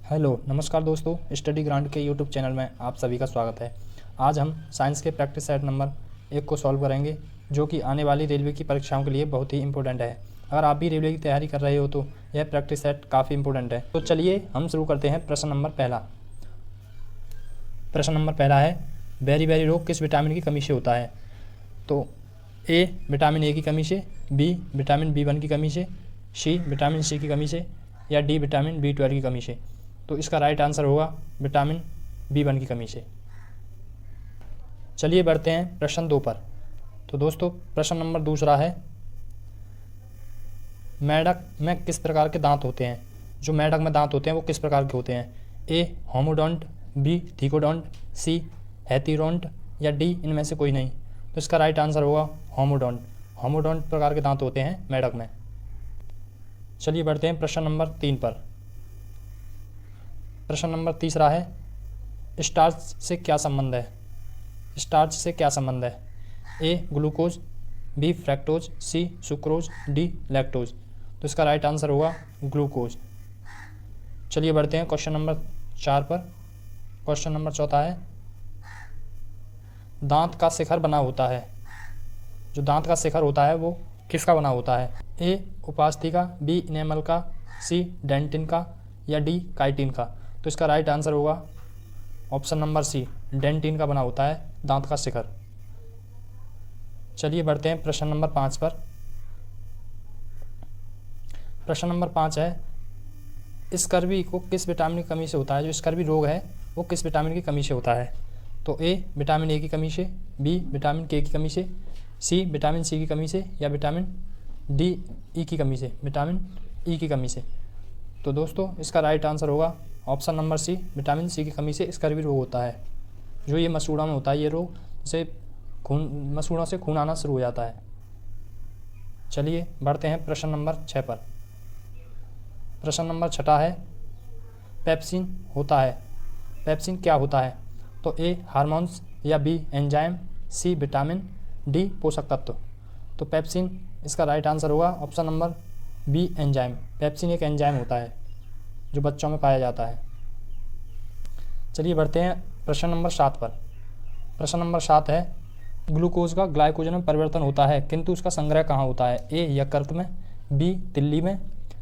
Hello नमस्कार दोस्तों, study grant के यूट्यूब चैनल में आप सभी का स्वागत है। आज हम साइंस के प्रैक्टिस सेट नंबर 1 को सॉल्व करेंगे, जो कि आने वाली रेलवे की परीक्षाओं के लिए बहुत ही इंपॉर्टेंट है। अगर आप भी रेलवे की तैयारी कर रहे हो तो यह प्रैक्टिस सेट काफ़ी इंपॉर्टेंट है। तो चलिए हम शुरू करते हैं। प्रश्न नंबर पहला है, बेरी रोग किस विटामिन की कमी से होता है? तो ए विटामिन ए की कमी से, बी विटामिन B1 की कमी से, सी विटामिन सी की कमी से, या डी विटामिन B12 की कमी से। तो इसका राइट आंसर होगा विटामिन B1 की कमी से। चलिए बढ़ते हैं प्रश्न 2 पर। तो दोस्तों प्रश्न नंबर दूसरा है, मेंढक में किस प्रकार के दांत होते हैं? जो मेंढक में दांत होते हैं वो किस प्रकार के होते हैं? ए होमोडोंट, बी थिकोडोंट, सी हेथिरोंट, या डी इनमें से कोई नहीं। तो इसका राइट आंसर होगा होमोडोंट। होमोडोंट प्रकार के दांत होते हैं मेंढक में। चलिए बढ़ते हैं प्रश्न नंबर 3 पर। प्रश्न नंबर तीसरा है, स्टार्च से क्या संबंध है? स्टार्च से क्या संबंध है? ए ग्लूकोज, बी फ्रैक्टोज, सी सुक्रोज, डी लैक्टोज। तो इसका राइट आंसर होगा ग्लूकोज। चलिए बढ़ते हैं क्वेश्चन नंबर 4 पर। क्वेश्चन नंबर चौथा है, दांत का शिखर बना होता है। जो दांत का शिखर होता है वो किसका बना होता है? ए उपास्थि का, बी इनेमल का, सी डेंटिन का, या डी काइटिन का। तो इसका राइट आंसर होगा ऑप्शन नंबर सी, डेंटिन का बना होता है दांत का शिखर। चलिए बढ़ते हैं प्रश्न नंबर 5 पर। प्रश्न नंबर 5 है, स्कर्वी को किस विटामिन की कमी से होता है? जो स्कर्वी रोग है वो किस विटामिन की कमी से होता है? तो ए विटामिन ए की कमी से, बी विटामिन के की कमी से, सी विटामिन सी की कमी से, या विटामिन डी ई की कमी से, विटामिन ई की कमी से। तो दोस्तों इसका राइट आंसर होगा option number C, vitamin C की कमी से स्कर्वी रोग होता है। जो ये मसूड़ों में होता है ये रोग, जिसे मसूड़ों से खून आना शुरू हो जाता है। चलिए बढ़ते हैं प्रश्न नंबर 6 पर। प्रश्न नंबर 6 है, पेप्सिन होता है। पेप्सिन क्या होता है? तो ए हार्मोन्स, या B enzyme, C vitamin, D पोषक तत्व। तो पेप्सिन इसका राइट आंसर होगा option number B enzyme. Pepsin एक एंजाइम होता है जो बच्चों में पाया जाता है। चलिए बढ़ते हैं प्रश्न नंबर 7 पर। प्रश्न नंबर 7 है, ग्लूकोज का ग्लाइकोजन में परिवर्तन होता है किंतु उसका संग्रह कहाँ होता है? ए यकृत में, बी तिल्ली में,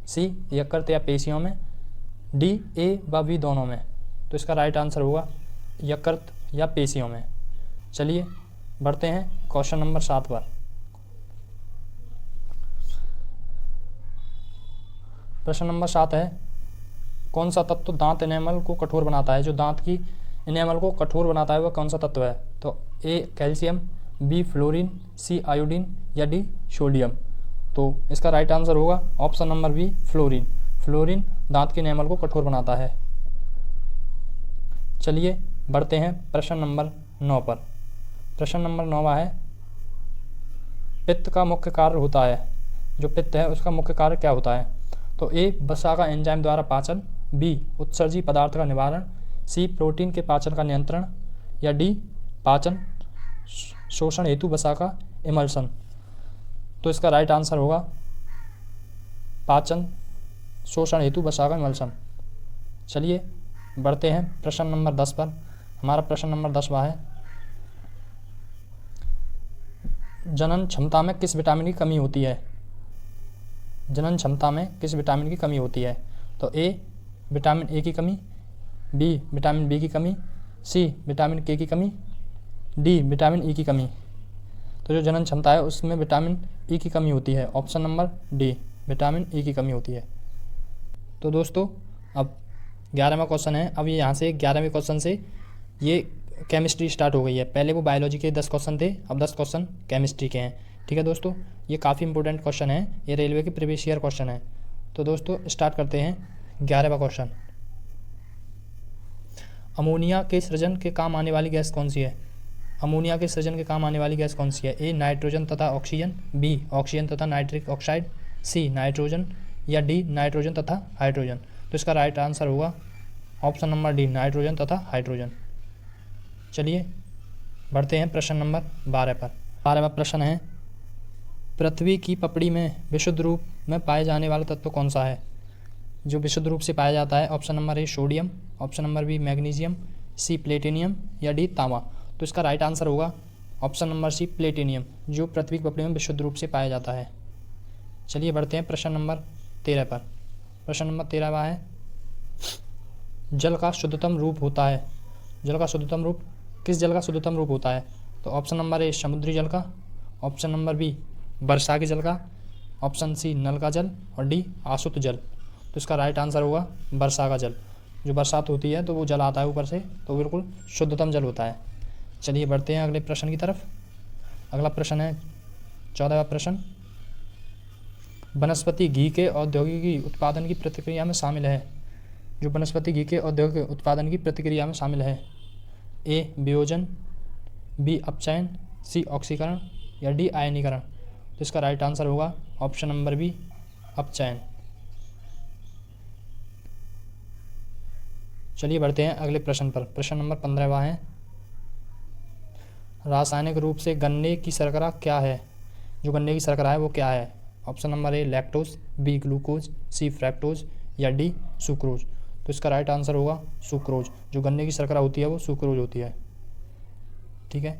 सी यकृत या पेशियों में, डी ए व बी दोनों में। तो इसका राइट आंसर होगा यकृत या पेशियों में। चलिए बढ़ते हैं क्वेश्चन नंबर 7 पर। प्रश्न नंबर 7 है, कौन सा तत्व दांत इनेमल को कठोर बनाता है? जो दांत की इनेमल को कठोर बनाता है वह कौन सा तत्व है? तो A calcium, B fluorine, C iodine, या डी सोडियम। तो इसका राइट आंसर होगा option number B fluorine. Fluorine दांत के इनेमल को कठोर बनाता है। चलिए बढ़ते हैं प्रश्न नंबर 9 पर। प्रश्न नंबर 9 है, पित्त का मुख्य कार्य होता है। जो पित्त है उसका मुख्य कार्य क्या होता है? तो ए वसा का एंजाइम द्वारा पाचन, बी उत्सर्जी पदार्थ का निवारण, सी प्रोटीन के पाचन का नियंत्रण, या डी पाचन शोषण हेतु वसा का इमल्सन। तो इसका राइट आंसर होगा पाचन शोषण हेतु वसा का इमल्सन। चलिए बढ़ते हैं प्रश्न नंबर 10 पर। हमारा प्रश्न नंबर 10वां है, जनन क्षमता में किस विटामिन की कमी होती है? जनन क्षमता में किस विटामिन की कमी होती है? तो ए विटामिन ए की कमी, बी विटामिन बी की कमी, सी विटामिन के की कमी, डी विटामिन ई की कमी। तो जो जनन क्षमता है उसमें विटामिन ई की कमी होती है। Option number D, vitamin E की कमी होती है। तो दोस्तों अब 11वां क्वेश्चन है। अब ये यहाँ से 11वें क्वेश्चन से ये केमिस्ट्री स्टार्ट हो गई है। पहले वो बायोलॉजी के 10 क्वेश्चन थे, अब 10 क्वेश्चन केमिस्ट्री के हैं। ठीक है दोस्तों, ये काफ़ी इंपॉर्टेंट क्वेश्चन है, ये रेलवे के प्रीवियस ईयर क्वेश्चन है। तो दोस्तों स्टार्ट करते हैं 11वां क्वेश्चन। अमोनिया के सृजन के काम आने वाली गैस कौन सी है? अमोनिया के सृजन के काम आने वाली गैस कौन सी है? ए नाइट्रोजन तथा ऑक्सीजन, बी ऑक्सीजन तथा नाइट्रिक ऑक्साइड, सी नाइट्रोजन, या डी नाइट्रोजन तथा हाइड्रोजन। तो इसका राइट आंसर होगा ऑप्शन नंबर डी, नाइट्रोजन तथा हाइड्रोजन। चलिए बढ़ते हैं प्रश्न नंबर 12 पर। 12वां प्रश्न है, पृथ्वी की पपड़ी में विशुद्ध रूप में पाए जाने वाला तत्व कौन सा है? जो विशुद्ध रूप से पाया जाता है, option number A sodium, option number B magnesium, C platinum या डी तांबा। तो इसका राइट आंसर होगा ऑप्शन नंबर सी प्लेटिनियम, जो पृथ्वी की पपड़ी में विशुद्ध रूप से पाया जाता है। चलिए बढ़ते हैं प्रश्न नंबर 13 पर। प्रश्न नंबर 13 है, जल का शुद्धतम रूप होता है। जल का शुद्धतम रूप, किस जल का शुद्धतम रूप होता है? तो ऑप्शन नंबर ए समुद्री जल का, ऑप्शन नंबर बी वर्षा के जल का, ऑप्शन सी नल का जल और डी आसुत जल। तो इसका राइट आंसर होगा वर्षा का जल। जो बरसात होती है तो वो जल आता है ऊपर से, तो बिल्कुल शुद्धतम जल होता है। चलिए बढ़ते हैं अगले प्रश्न की तरफ। अगला प्रश्न है 14वां प्रश्न, वनस्पति घी के औद्योगिक उत्पादन की प्रक्रिया में शामिल है। जो वनस्पति घी के औद्योगिक उत्पादन की प्रक्रिया में शामिल है, ए वियोजन, बी अपचयन, सी ऑक्सीकरण या डी आयनीकरण। तो इसका राइट आंसर होगा ऑप्शन नंबर बी अपचयन। चलिए बढ़ते हैं अगले प्रश्न पर। प्रश्न नंबर 15 है, रासायनिक रूप से गन्ने की शर्करा क्या है? जो गन्ने की शर्करा है वो क्या है? Option number A lactose, B glucose, C fructose या डी सुक्रोज। तो इसका राइट आंसर होगा सुक्रोज। जो गन्ने की शर्करा होती है वो सुक्रोज होती है। ठीक है,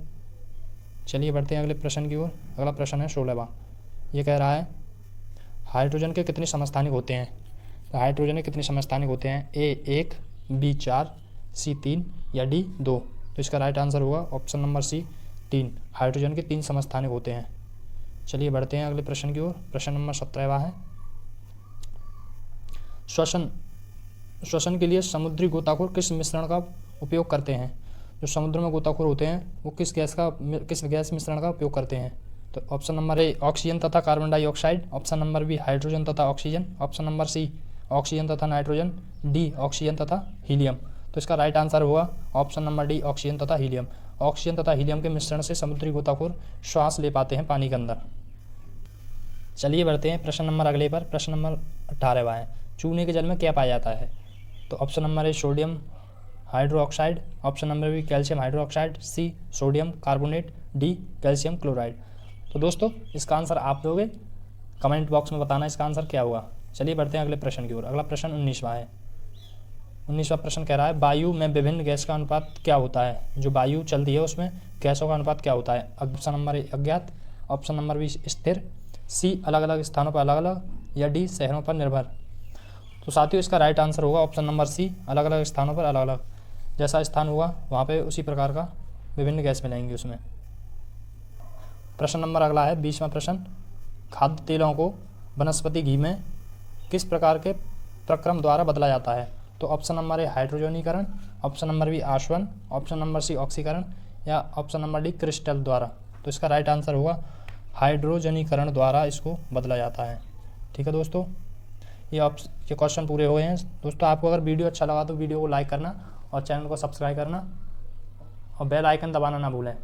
चलिए बढ़ते हैं अगले प्रश्न की ओर। अगला प्रश्न है 16वां। ये कह रहा है, हाइड्रोजन के कितने समस्थानिक होते हैं? तो हाइड्रोजन के कितने समस्थानिक होते हैं? ए 1, बी 4, सी 3 या डी 2। तो इसका राइट आंसर होगा ऑप्शन नंबर सी 3। हाइड्रोजन के 3 समस्थानिक होते हैं। चलिए बढ़ते हैं अगले प्रश्न की ओर। प्रश्न नंबर 17 है, श्वसन के लिए समुद्री गोताखोर किस मिश्रण का उपयोग करते हैं? जो समुद्र में गोताखोर होते हैं वो किस गैस मिश्रण का उपयोग करते हैं? तो ऑप्शन नंबर ए ऑक्सीजन तथा carbon dioxide, option number B hydrogen तथा oxygen, option number C oxygen तथा नाइट्रोजन, डी ऑक्सीजन तथा हीलियम। तो इसका राइट आंसर होगा ऑप्शन नंबर डी ऑक्सीजन तथा हीलियम। ऑक्सीजन तथा हीलियम के मिश्रण से समुद्री गोताखोर श्वास ले पाते हैं पानी के अंदर। चलिए बढ़ते हैं प्रश्न नंबर अगले पर। प्रश्न नंबर 18 है, चूने के जल में क्या पाया जाता है? तो option number A sodium hydroxide, option number B calcium hydroxide, C sodium carbonate, D calcium chloride. तो दोस्तों इसका आंसर आप दोगे, कमेंट बॉक्स में बताना इसका आंसर क्या होगा। चलिए बढ़ते हैं अगले प्रश्न की ओर। अगला प्रश्न 19वां है। 19वां प्रश्न कह रहा है, वायु में विभिन्न गैस का अनुपात क्या होता है? जो वायु चलती है उसमें गैसों का अनुपात क्या होता है? ऑप्शन नंबर ए अज्ञात, ऑप्शन नंबर बी स्थिर, सी अलग अलग स्थानों पर अलग अलग या डी शहरों पर निर्भर। तो साथियों इसका राइट आंसर होगा ऑप्शन नंबर सी अलग अलग स्थानों पर अलग अलग। जैसा स्थान होगा वहाँ पे उसी प्रकार का विभिन्न गैस मिलेंगी उसमें। प्रश्न नंबर अगला है 20वां प्रश्न, खाद्य तेलों को वनस्पति घी में किस प्रकार के प्रक्रम द्वारा बदला जाता है? तो ऑप्शन नंबर ए हाइड्रोजनीकरण, ऑप्शन नंबर बी आसवन, ऑप्शन नंबर सी ऑक्सीकरण या ऑप्शन नंबर डी क्रिस्टल द्वारा। तो इसका राइट आंसर होगा हाइड्रोजनीकरण द्वारा इसको बदला जाता है। ठीक है दोस्तों, ये क्वेश्चन पूरे हुए हैं। दोस्तों आपको अगर वीडियो अच्छा लगा तो वीडियो को लाइक करना और चैनल को सब्सक्राइब करना और बेल आइकन दबाना ना भूलें।